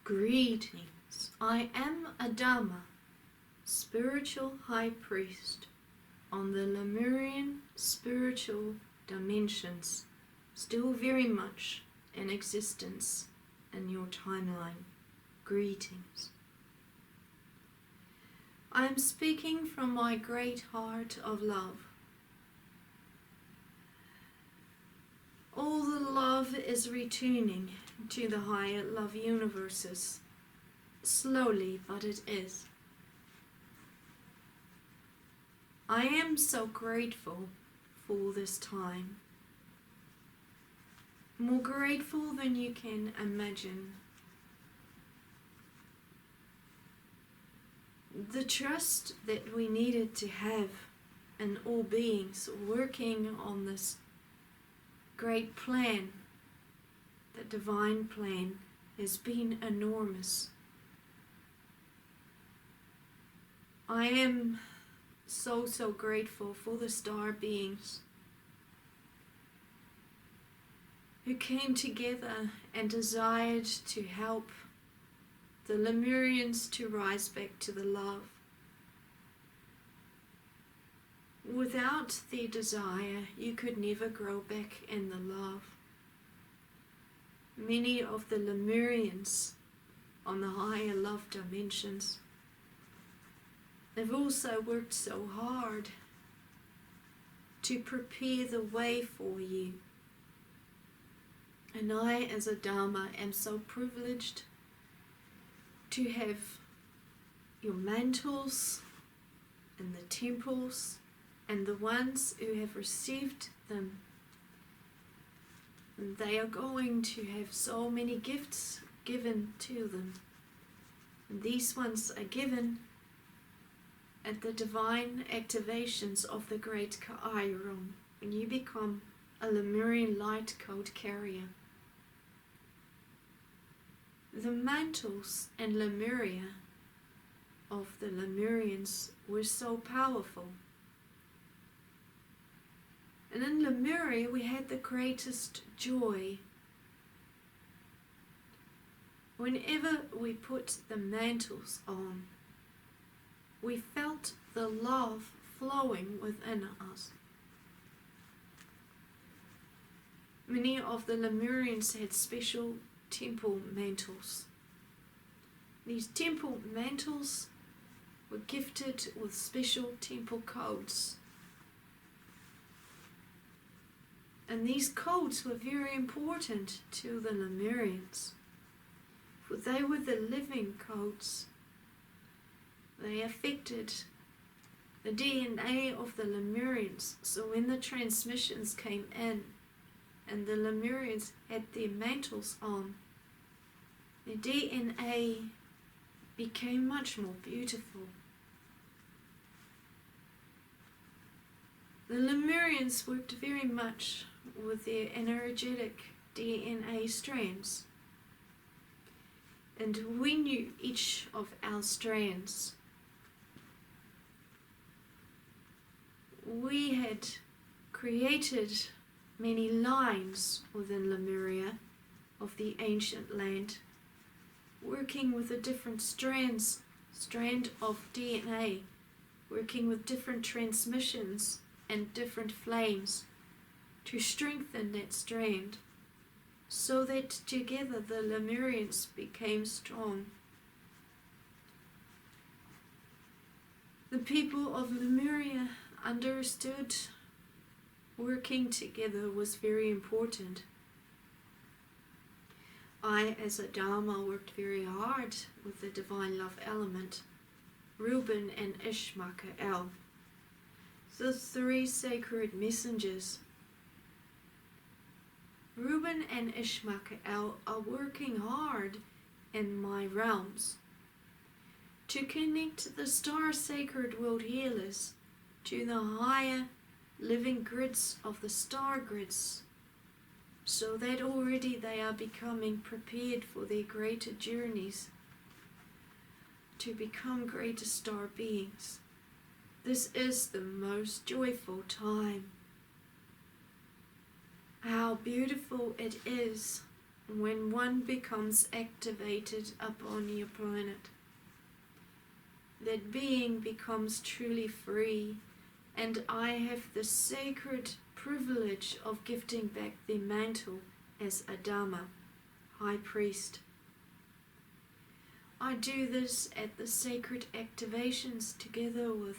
Greetings, I am ADAMA, spiritual high priest on the Lemurian spiritual dimensions, still very much in existence in your timeline. Greetings. I am speaking from my great heart of love. All the love is returning to the higher love universes. Slowly, but it is. I am so grateful for this time. More grateful than you can imagine. The trust that we needed to have in all beings working on this great plan, the divine plan, has been enormous. I am so grateful for the star beings who came together and desired to help the Lemurians to rise back to the love. Without their desire, you could never grow back in the love. Many of the Lemurians on the higher love dimensions, they've also worked so hard to prepare the way for you. And I, as ADAMA, am so privileged to have your mantles and the temples and the ones who have received them. And they are going to have so many gifts given to them. And these ones are given at the divine activations of the great Ka'airon, when you become a Lemurian light code carrier. The mantles and Lemuria of the Lemurians were so powerful. And in Lemuria we had the greatest joy. Whenever we put the mantles on, we felt the love flowing within us. Many of the Lemurians had special temple mantles. These temple mantles were gifted with special temple codes. And these codes were very important to the Lemurians, for they were the living codes. They affected the DNA of the Lemurians. So when the transmissions came in and the Lemurians had their mantles on, their DNA became much more beautiful. The Lemurians worked very much with their energetic DNA strands. And we knew each of our strands. We had created many lines within Lemuria of the ancient land, working with the different strand of DNA, working with different transmissions and different flames to strengthen that strand, so that together the Lemurians became strong. The people of Lemuria understood working together was very important. I, as ADAMA, worked very hard with the divine love element, REUBEN and ISHMAKAEL, the three sacred messengers. REUBEN and ISHMAKAEL are working hard in my realms to connect the star sacred world healers to the higher living grids of the star grids, so that already they are becoming prepared for their greater journeys to become greater star beings. This is the most joyful time. How beautiful it is when one becomes activated upon your planet. That being becomes truly free, and I have the sacred privilege of gifting back the mantle as ADAMA, High Priest. I do this at the sacred activations together with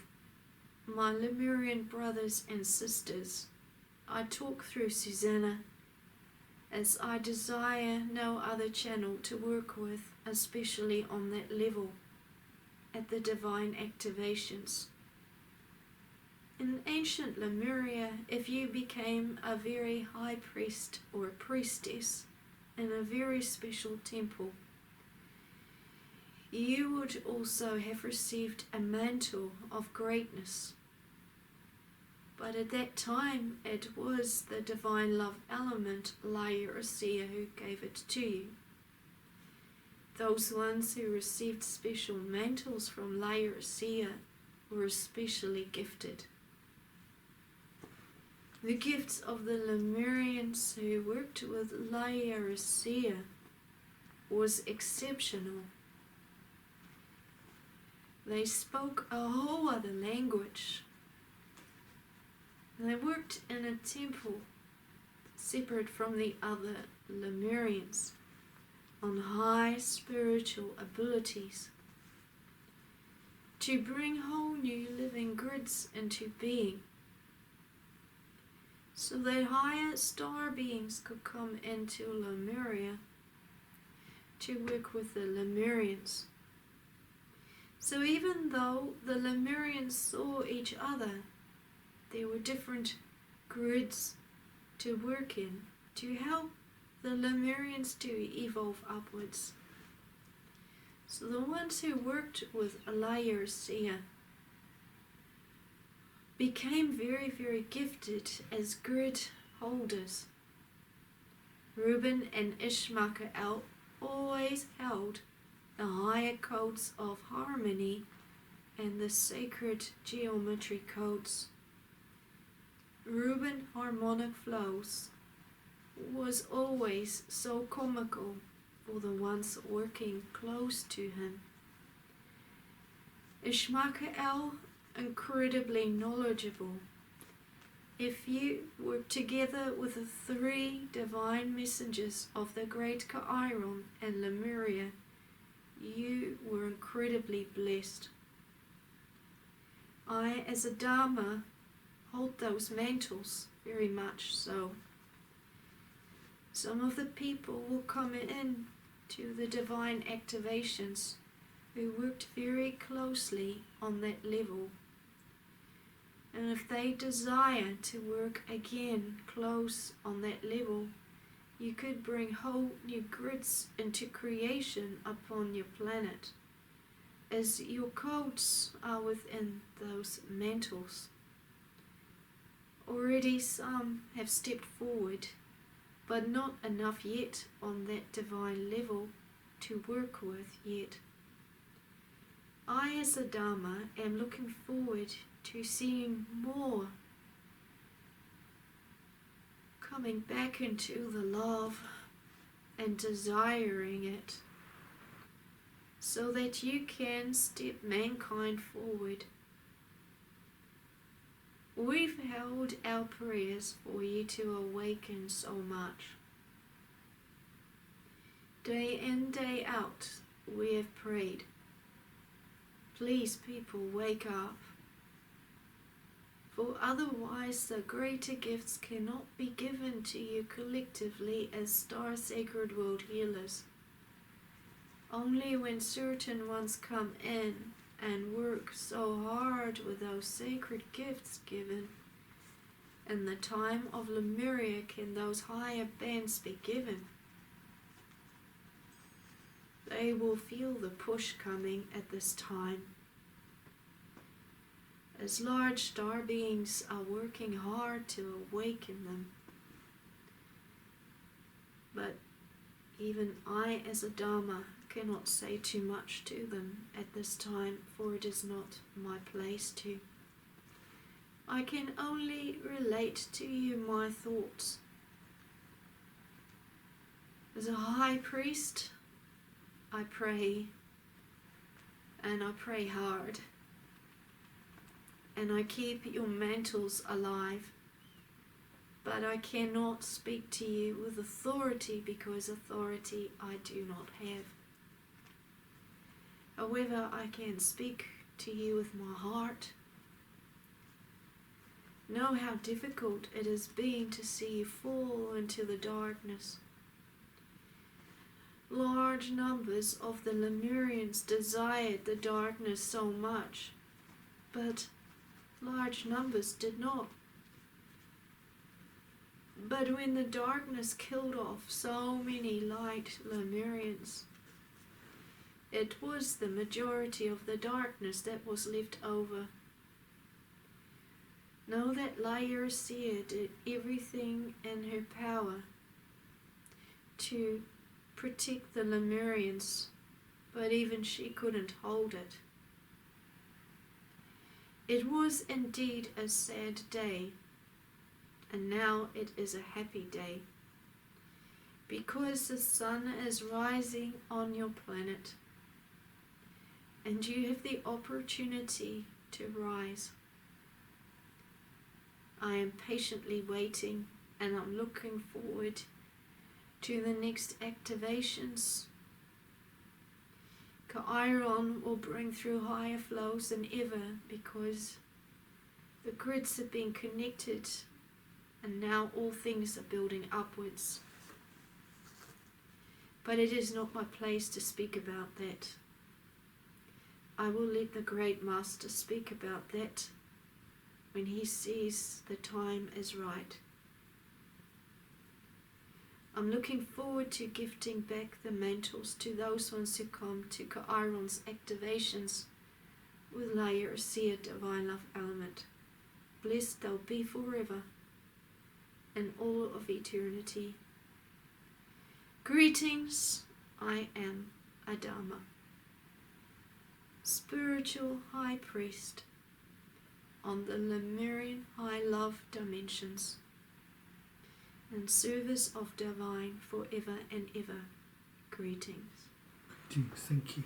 my Lemurian brothers and sisters. I talk through Suzanna, as I desire no other channel to work with, especially on that level, at the divine activations. In ancient Lemuria, if you became a very high priest or a priestess in a very special temple, you would also have received a mantle of greatness. But at that time, it was the divine love element, Lemuria, who gave it to you. Those ones who received special mantles from Lemuria were especially gifted. The gifts of the Lemurians who worked with Lemuria was exceptional. They spoke a whole other language. They worked in a temple separate from the other Lemurians on high spiritual abilities to bring whole new living grids into being, so that higher star beings could come into Lemuria to work with the Lemurians. So even though the Lemurians saw each other, there were different grids to work in to help the Lemurians to evolve upwards. So the ones who worked with Lemuria became very, very gifted as grid holders. REUBEN and ISHMAKAEL always held the higher codes of harmony and the sacred geometry codes. REUBEN harmonic flows was always so comical for the ones working close to him. ISHMAKAEL incredibly knowledgeable. If you work together with the three divine messengers of the great Chiron and Lemuria, you were incredibly blessed. I, as ADAMA, hold those mantles very much so. Some of the people will come in to the divine activations who worked very closely on that level. And if they desire to work again close on that level, you could bring whole new grids into creation upon your planet, as your codes are within those mantles. Already some have stepped forward, but not enough yet on that divine level to work with yet. I, as ADAMA, am looking forward to seeing more coming back into the love and desiring it, so that you can step mankind forward. We've held our prayers for you to awaken so much. Day in, day out, we have prayed. Please, people, wake up. For otherwise the greater gifts cannot be given to you collectively as star sacred world healers. Only when certain ones come in and work so hard with those sacred gifts given, in the time of Lemuria can those higher bands be given. They will feel the push coming at this time, as large star beings are working hard to awaken them. But even I, as ADAMA, cannot say too much to them at this time, for it is not my place to. I can only relate to you my thoughts. As a high priest, I pray, and I pray hard, and I keep your mantles alive, but I cannot speak to you with authority because authority I do not have. However, I can speak to you with my heart. Know how difficult it has been to see you fall into the darkness. Large numbers of the Lemurians desired the darkness so much, but large numbers did not. But when the darkness killed off so many light Lemurians, it was the majority of the darkness that was left over. Know that Lemuria did everything in her power to protect the Lemurians, but even she couldn't hold it. It was indeed a sad day, and now it is a happy day, because the sun is rising on your planet, and you have the opportunity to rise. I am patiently waiting, and I'm looking forward to the next activations. Chiron will bring through higher flows than ever because the grids have been connected and now all things are building upwards. But it is not my place to speak about that. I will let the great master speak about that when he sees the time is right. I'm looking forward to gifting back the mantles to those ones who come to Chiron's activations with Lemuria divine love element. Blessed they'll be forever and all of eternity. Greetings, I am ADAMA, spiritual high priest on the Lemurian high love dimensions, in service of divine forever and ever. Greetings. Thank you.